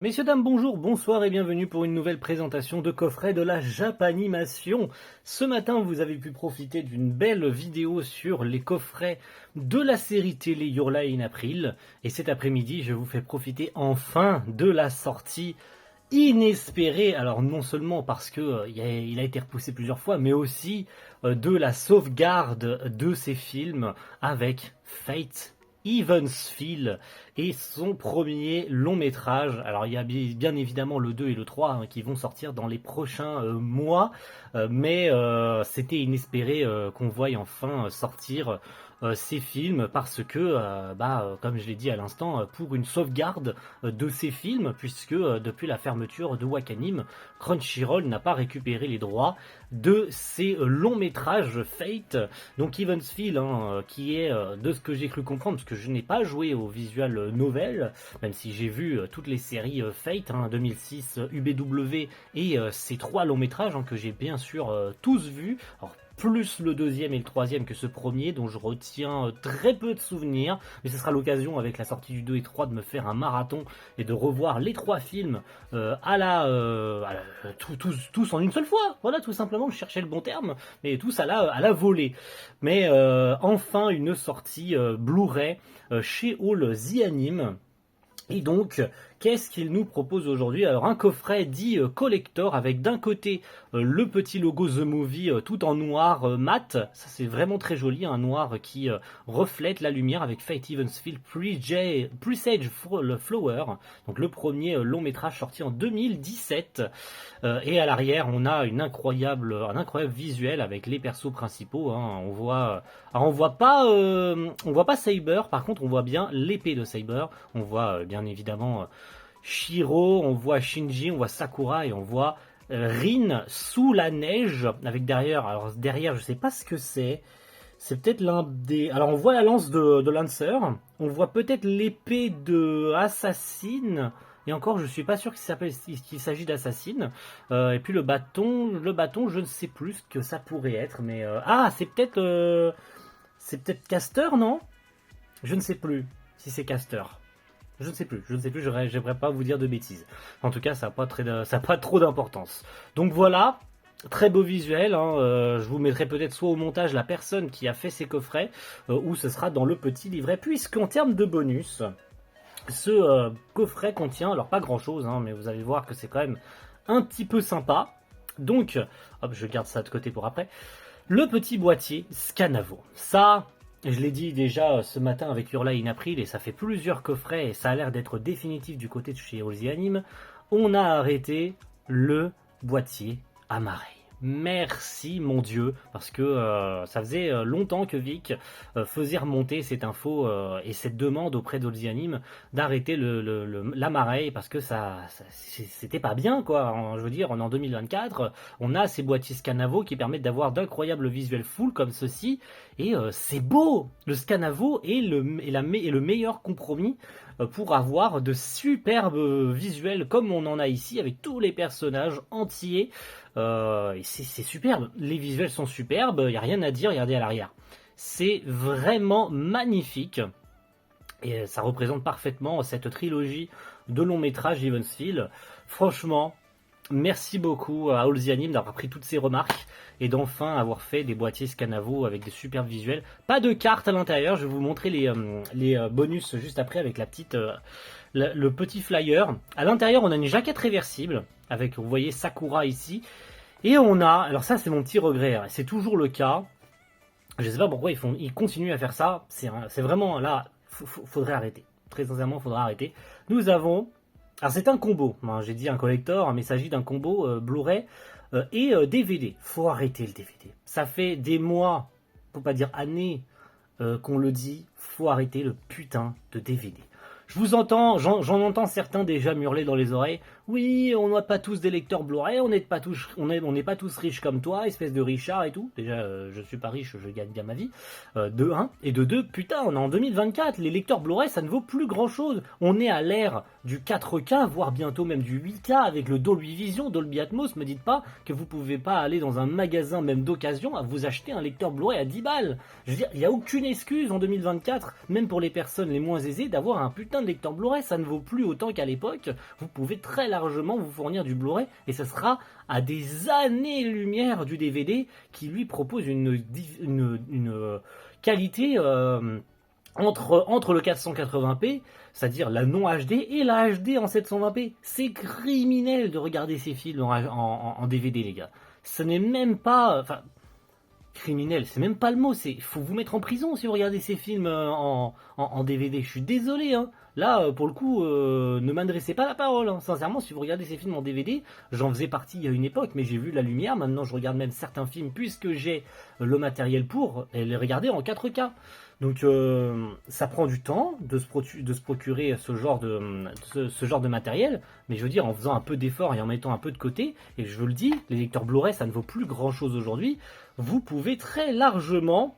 Messieurs, dames, bonjour, bonsoir et bienvenue pour une nouvelle présentation de coffret de la Japanimation. Ce matin, vous avez pu profiter d'une belle vidéo sur les coffrets de la série télé Your Lie in April. Et cet après-midi, je vous fais profiter enfin de la sortie inespérée. Alors non seulement parce que il a été repoussé plusieurs fois, mais aussi de la sauvegarde de ces films avec Fate Evansville et son premier long métrage. Alors il y a bien évidemment le 2 et le 3 qui vont sortir dans les prochains mois, mais c'était inespéré qu'on voie enfin sortir ces films parce que, comme je l'ai dit à l'instant, pour une sauvegarde de ces films, puisque depuis la fermeture de Wakanim, Crunchyroll n'a pas récupéré les droits de ces longs métrages Fate. Donc Evansville, qui est, de ce que j'ai cru comprendre, parce que je n'ai pas joué au visual novel, même si j'ai vu toutes les séries Fate, 2006, UBW et ces 3 longs métrages que j'ai bien sûr tous vus. Alors, plus le deuxième et le troisième que ce premier, dont je retiens très peu de souvenirs, mais ce sera l'occasion avec la sortie du 2 et 3 de me faire un marathon et de revoir les 3 films tous en une seule fois. Voilà, tout simplement, je cherchais le bon terme, mais tous à la volée. Mais enfin une sortie Blu-ray chez All The Anime. Et donc, qu'est-ce qu'il nous propose aujourd'hui? Alors, un coffret dit collector avec d'un côté le petit logo The Movie tout en noir mat. Ça, c'est vraiment très joli, un noir qui reflète la lumière avec Fate Evansville Presage Flower. Donc, le premier long métrage sorti en 2017. Et à l'arrière, on a un incroyable visuel avec les persos principaux. On voit, alors on voit pas Saber. Par contre, on voit bien l'épée de Saber. On voit bien évidemment Shiro, on voit Shinji, on voit Sakura et on voit Rin sous la neige avec derrière. Alors derrière, je sais pas ce que c'est. C'est peut-être l'un des. Alors on voit la lance de Lancer. On voit peut-être l'épée de Assassin. Et encore, je suis pas sûr qu'il s'agit d'Assassin. Et puis le bâton, je ne sais plus ce que ça pourrait être. Mais c'est peut-être Caster, non? Je ne sais plus si c'est Caster. Je ne sais plus, j'aimerais pas vous dire de bêtises. En tout cas, ça n'a pas trop d'importance. Donc voilà, très beau visuel. Je vous mettrai peut-être soit au montage la personne qui a fait ces coffrets, ou ce sera dans le petit livret. Puisqu'en termes de bonus, ce coffret contient, alors pas grand chose, mais vous allez voir que c'est quand même un petit peu sympa. Donc, hop, je garde ça de côté pour après. Le petit boîtier Scanavo. Ça, je l'ai dit déjà ce matin avec Your Lie in April, et ça fait plusieurs coffrets, et ça a l'air d'être définitif du côté de chez All The Anime. On a arrêté le boîtier Amarei. Merci mon Dieu, parce que ça faisait longtemps que Vic faisait remonter cette info et cette demande auprès d'All The Anime d'arrêter l'Amarei, parce que c'était pas bien quoi. Je veux dire, en 2024, on a ces boîtiers Scanavo qui permettent d'avoir d'incroyables visuels full comme ceci, et c'est beau. Le Scanavo est le meilleur compromis pour avoir de superbes visuels comme on en a ici, avec tous les personnages entiers. Et c'est superbe, les visuels sont superbes, il n'y a rien à dire, regardez à l'arrière. C'est vraiment magnifique. Et ça représente parfaitement cette trilogie de long métrage Evansville. Franchement, merci beaucoup à All The Anime d'avoir pris toutes ces remarques et d'enfin avoir fait des boîtiers Scanavo avec des superbes visuels. Pas de cartes à l'intérieur, je vais vous montrer les bonus juste après avec le petit flyer. À l'intérieur, on a une jaquette réversible avec, vous voyez, Sakura ici. Et on a, alors ça c'est mon petit regret, c'est toujours le cas. Je sais pas pourquoi ils continuent à faire ça. C'est vraiment là, faudrait arrêter. Très sincèrement, faudrait arrêter. Nous avons, alors c'est un combo. J'ai dit un collector, mais il s'agit d'un combo Blu-ray et DVD. Faut arrêter le DVD. Ça fait des mois, pour pas dire années, qu'on le dit. Faut arrêter le putain de DVD. Je vous entends, j'en entends certains déjà hurler dans les oreilles. Oui, on n'a pas tous des lecteurs Blu-ray, on n'est pas tous riches comme toi, espèce de Richard et tout. Déjà, je suis pas riche, je gagne bien ma vie. De 1 et de 2, putain, on est en 2024, les lecteurs Blu-ray, ça ne vaut plus grand-chose. On est à l'ère du 4K, voire bientôt même du 8K avec le Dolby Vision, Dolby Atmos. Me dites pas que vous pouvez pas aller dans un magasin même d'occasion à vous acheter un lecteur Blu-ray à 10 balles. Je veux dire, il n'y a aucune excuse en 2024, même pour les personnes les moins aisées, d'avoir un putain putain de lecteur Blu-ray, ça ne vaut plus autant qu'à l'époque. Vous pouvez très largement vous fournir du Blu-ray et ce sera à des années-lumière du DVD qui lui propose une qualité entre le 480p, c'est-à-dire la non HD, et la HD en 720p. C'est criminel de regarder ces films en DVD, les gars. Ce n'est même pas... Enfin, criminel, c'est même pas le mot, c'est faut vous mettre en prison si vous regardez ces films en DVD. Je suis désolé, hein. Là, pour le coup, ne m'adressez pas la parole, hein. Sincèrement, si vous regardez ces films en DVD, j'en faisais partie il y a une époque, mais j'ai vu la lumière. Maintenant, je regarde même certains films puisque j'ai le matériel pour et les regarder en 4K. Donc, ça prend du temps de se procurer ce genre de matériel, mais je veux dire, en faisant un peu d'effort et en mettant un peu de côté, et je vous le dis, les lecteurs Blu-ray, ça ne vaut plus grand-chose aujourd'hui. Vous pouvez très largement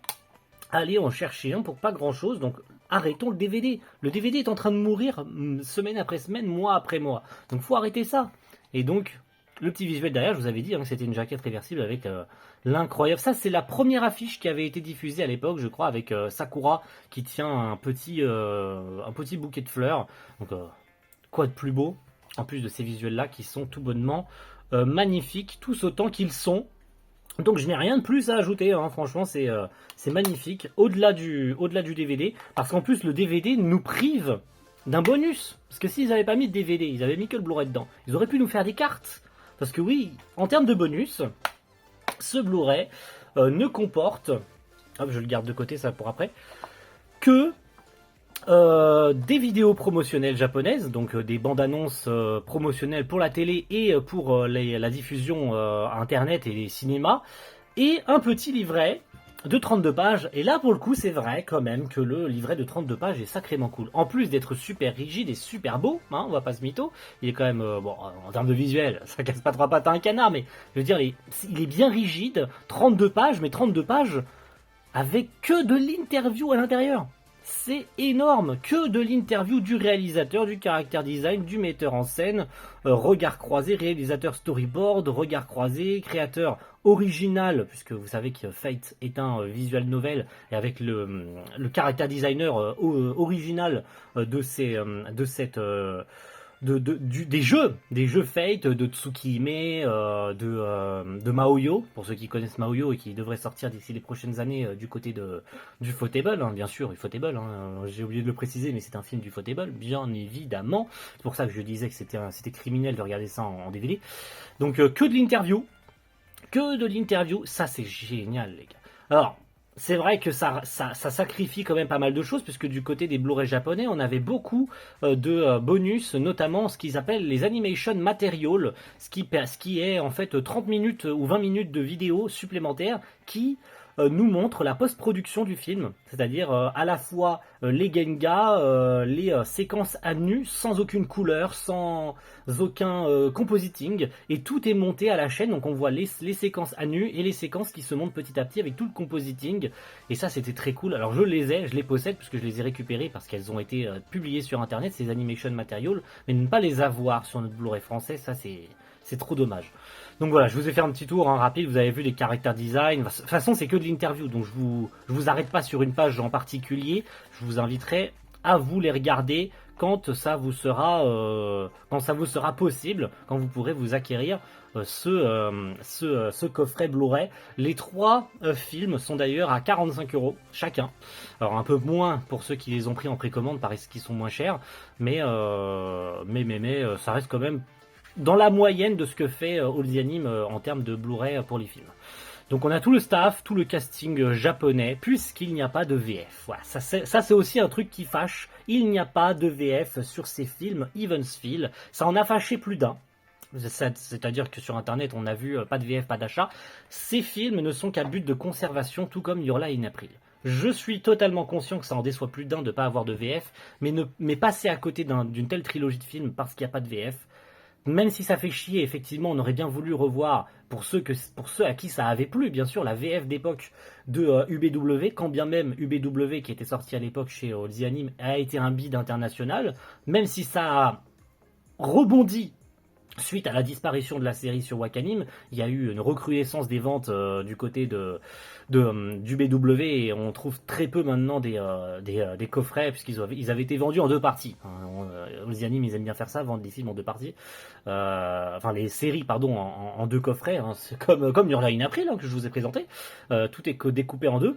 aller en chercher un pour pas grand-chose. Donc, arrêtons le DVD. Le DVD est en train de mourir semaine après semaine, mois après mois. Donc, faut arrêter ça. Et donc, le petit visuel derrière, je vous avais dit que c'était une jaquette réversible avec l'incroyable. Ça, c'est la première affiche qui avait été diffusée à l'époque, je crois, avec Sakura qui tient un petit bouquet de fleurs. Donc, quoi de plus beau, en plus de ces visuels-là qui sont tout bonnement magnifiques, tous autant qu'ils sont. Donc je n'ai rien de plus à ajouter, hein. Franchement c'est magnifique, au-delà du DVD, parce qu'en plus le DVD nous prive d'un bonus, parce que s'ils n'avaient pas mis de DVD, ils avaient mis que le Blu-ray dedans, ils auraient pu nous faire des cartes, parce que oui, en termes de bonus, ce Blu-ray ne comporte, hop je le garde de côté ça pour après, que des vidéos promotionnelles japonaises, donc des bandes annonces promotionnelles pour la télé et pour la diffusion internet et les cinémas, et un petit livret de 32 pages. Et là pour le coup c'est vrai quand même que le livret de 32 pages est sacrément cool. En plus d'être super rigide et super beau, hein, on va pas se mytho, il est quand même, bon en termes de visuel, ça casse pas trois pattes à un canard, mais je veux dire il est bien rigide, 32 pages, mais 32 pages avec que de l'interview à l'intérieur. C'est énorme, que de l'interview du réalisateur, du character design, du metteur en scène, regard croisé, réalisateur storyboard, regard croisé, créateur original, puisque vous savez que Fate est un visual novel, et avec le character designer original des jeux Fate, de Tsukihime, de Maoyo, pour ceux qui connaissent Maoyo et qui devraient sortir d'ici les prochaines années du côté du Ufotable, hein, bien sûr, Ufotable, hein, j'ai oublié de le préciser, mais c'est un film du Ufotable, bien évidemment, c'est pour ça que je disais que c'était criminel de regarder ça en DVD, donc que de l'interview, ça c'est génial les gars. Alors, c'est vrai que ça sacrifie quand même pas mal de choses, puisque du côté des Blu-ray japonais, on avait beaucoup de bonus, notamment ce qu'ils appellent les animation material, ce qui est en fait 30 minutes ou 20 minutes de vidéo supplémentaires qui nous montre la post-production du film, c'est-à-dire à la fois les gengas, les séquences à nu, sans aucune couleur, sans aucun compositing, et tout est monté à la chaîne, donc on voit les séquences à nu et les séquences qui se montent petit à petit avec tout le compositing, et ça c'était très cool. Alors je les possède puisque je les ai récupérées parce qu'elles ont été publiées sur internet, ces animation material, mais ne pas les avoir sur notre Blu-ray français, ça c'est trop dommage. Donc voilà, je vous ai fait un petit tour rapide, vous avez vu les character design, de toute façon c'est que de l'interview, donc je vous arrête pas sur une page en particulier, je vous inviterai à vous les regarder quand ça vous sera possible, quand vous pourrez vous acquérir ce coffret Blu-ray. Les 3 films sont d'ailleurs à 45 € chacun. Alors un peu moins pour ceux qui les ont pris en précommande parce qu'ils sont moins chers, mais ça reste quand même dans la moyenne de ce que fait All the Anime en termes de Blu-ray pour les films. Donc on a tout le staff, tout le casting japonais, puisqu'il n'y a pas de VF. Voilà, ça c'est aussi un truc qui fâche. Il n'y a pas de VF sur ces films Evansville. Ça en a fâché plus d'un. C'est-à-dire que sur internet on a vu pas de VF, pas d'achat. Ces films ne sont qu'à but de conservation, tout comme Your Lie in April. Je suis totalement conscient que ça en déçoit plus d'un de ne pas avoir de VF, mais passer à côté d'une telle trilogie de films parce qu'il n'y a pas de VF, même si ça fait chier, effectivement, on aurait bien voulu revoir, pour ceux à qui ça avait plu, bien sûr, la VF d'époque de UBW, quand bien même UBW, qui était sorti à l'époque chez All the Anime, a été un bid international, même si ça a rebondi Suite à la disparition de la série sur Wakanim, il y a eu une recrudescence des ventes du côté du BW et on trouve très peu maintenant des coffrets puisqu'ils avaient été vendus en deux parties. Les animes ils aiment bien faire ça, vendre des films en deux parties. Enfin les séries pardon en deux coffrets. Hein. C'est comme Your Lie in April que je vous ai présenté. Tout est découpé en deux.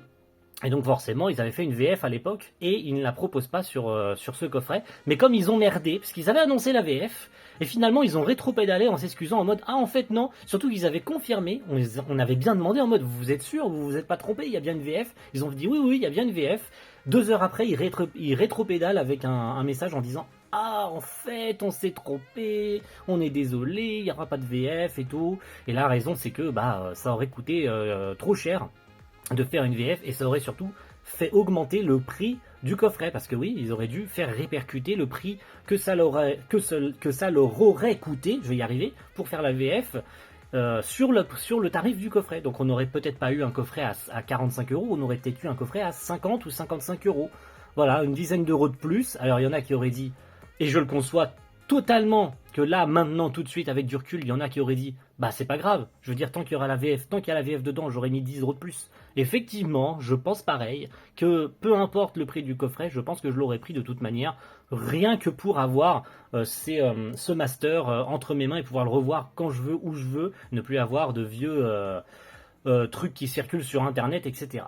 Et donc forcément, ils avaient fait une VF à l'époque et ils ne la proposent pas sur ce coffret. Mais comme ils ont merdé, parce qu'ils avaient annoncé la VF, et finalement ils ont rétro-pédalé en s'excusant en mode « Ah en fait non !» Surtout qu'ils avaient confirmé, on avait bien demandé en mode « Vous êtes sûr, vous vous êtes pas trompé, il y a bien une VF ?» Ils ont dit « Oui, oui, il y a bien une VF ». 2 heures après, ils rétro-pédalent avec un message en disant « Ah en fait, on s'est trompé, on est désolé, il n'y aura pas de VF et tout. » Et la raison c'est que ça aurait coûté trop cher de faire une VF et ça aurait surtout fait augmenter le prix du coffret parce que oui, ils auraient dû faire répercuter le prix que ça leur aurait coûté, je vais y arriver, pour faire la VF sur le tarif du coffret. Donc on n'aurait peut-être pas eu un coffret à 45 €, on aurait peut-être eu un coffret à 50 ou 55 €. Voilà, une dizaine d'euros de plus. Alors il y en a qui auraient dit, et je le conçois totalement, que là, maintenant, tout de suite, avec du recul, il y en a qui auraient dit bah c'est pas grave, je veux dire, tant qu'il y aura la VF, tant qu'il y a la VF dedans, j'aurais mis 10 € de plus. Effectivement, je pense pareil, que peu importe le prix du coffret, je pense que je l'aurais pris de toute manière, rien que pour avoir ce master entre mes mains et pouvoir le revoir quand je veux, où je veux, ne plus avoir de vieux trucs qui circulent sur internet, etc.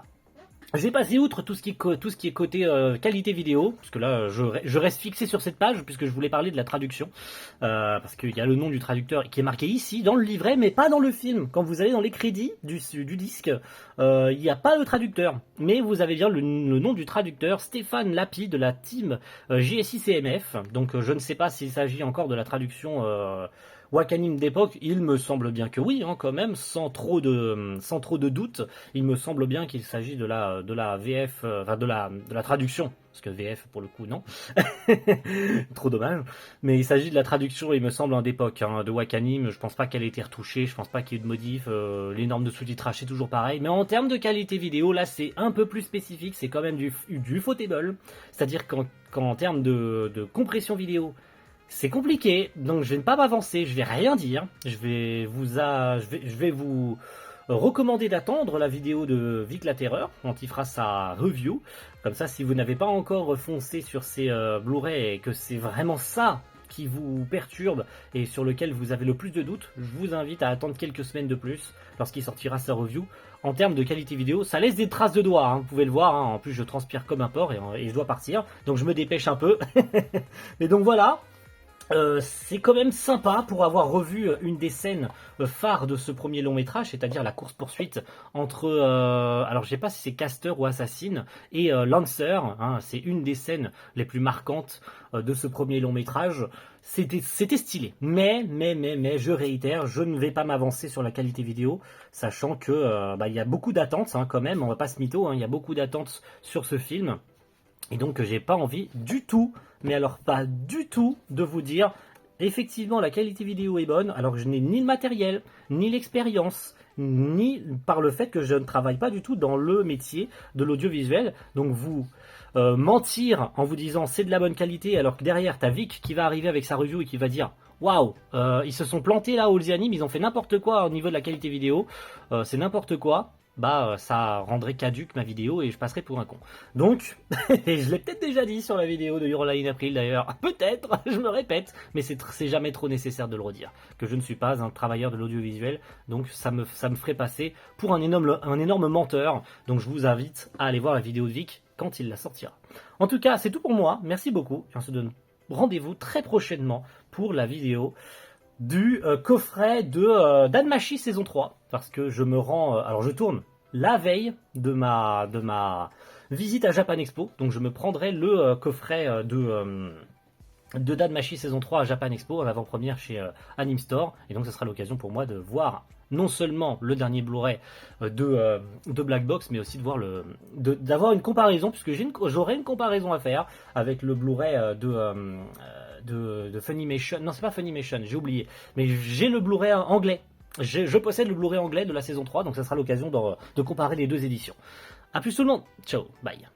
J'ai passé outre tout ce qui est côté qualité vidéo, parce que là je reste fixé sur cette page puisque je voulais parler de la traduction, parce qu'il y a le nom du traducteur qui est marqué ici dans le livret mais pas dans le film. Quand vous allez dans les crédits du disque, il n'y a pas le traducteur, mais vous avez bien le nom du traducteur, Stéphane Lapi de la team JSI CMF, donc je ne sais pas s'il s'agit encore de la traduction Wakanim d'époque, il me semble bien que oui, hein, quand même, sans trop de doute, il me semble bien qu'il s'agit de la VF, enfin de la traduction, parce que VF pour le coup non, trop dommage, mais il s'agit de la traduction, il me semble, d'époque, hein, de Wakanim. Je pense pas qu'elle ait été retouchée, je pense pas qu'il y ait eu de modif, les normes de sous-titrage c'est toujours pareil, mais en termes de qualité vidéo, là c'est un peu plus spécifique, c'est quand même du Ufotable, c'est-à-dire qu'en termes de compression vidéo, c'est compliqué, donc je vais ne pas m'avancer, je vais rien dire, je vais vous recommander d'attendre la vidéo de Vic la Terreur, quand il fera sa review. Comme ça, si vous n'avez pas encore foncé sur ces Blu-ray et que c'est vraiment ça qui vous perturbe et sur lequel vous avez le plus de doutes, je vous invite à attendre quelques semaines de plus lorsqu'il sortira sa review. En termes de qualité vidéo, ça laisse des traces de doigts, hein, vous pouvez le voir, hein. En plus je transpire comme un porc et je dois partir, donc je me dépêche un peu. Et donc voilà. C'est quand même sympa pour avoir revu une des scènes phares de ce premier long métrage, c'est-à-dire la course-poursuite entre, alors je sais pas si c'est Caster ou Assassin, et Lancer, hein, c'est une des scènes les plus marquantes de ce premier long métrage. C'était stylé, mais je réitère, je ne vais pas m'avancer sur la qualité vidéo, sachant que il y a beaucoup d'attentes, hein, quand même, on va pas se mytho, hein, il y a beaucoup d'attentes sur ce film. Et donc j'ai pas envie du tout, mais alors pas du tout, de vous dire effectivement la qualité vidéo est bonne, alors que je n'ai ni le matériel, ni l'expérience, ni par le fait que je ne travaille pas du tout dans le métier de l'audiovisuel. Donc vous mentir en vous disant c'est de la bonne qualité, alors que derrière t'as Vic qui va arriver avec sa review et qui va dire waouh, ils se sont plantés là, All the Anime, ils ont fait n'importe quoi au niveau de la qualité vidéo, c'est n'importe quoi. Ça rendrait caduque ma vidéo et je passerais pour un con. Donc, et je l'ai peut-être déjà dit sur la vidéo de Your Lie in April d'ailleurs, peut-être, je me répète, mais c'est jamais trop nécessaire de le redire, que je ne suis pas un travailleur de l'audiovisuel, donc ça me ferait passer pour un énorme menteur, donc je vous invite à aller voir la vidéo de Vic quand il la sortira. En tout cas, c'est tout pour moi, merci beaucoup, et on se donne rendez-vous très prochainement pour la vidéo du coffret de Danmachi saison 3, parce que je me rends, alors je tourne la veille de ma visite à Japan Expo, donc je me prendrai le coffret de Danmachi saison 3 à Japan Expo en avant-première chez Anime Store, et donc ce sera l'occasion pour moi de voir non seulement le dernier Blu-ray de Black Box, mais aussi de voir d'avoir une comparaison, puisque j'aurai une comparaison à faire avec le Blu-ray de Funimation. Non, c'est pas Funimation, j'ai oublié. Mais j'ai le Blu-ray anglais. Je possède le Blu-ray anglais de la saison 3, donc ça sera l'occasion de comparer les deux éditions. A plus tout le monde. Ciao, bye.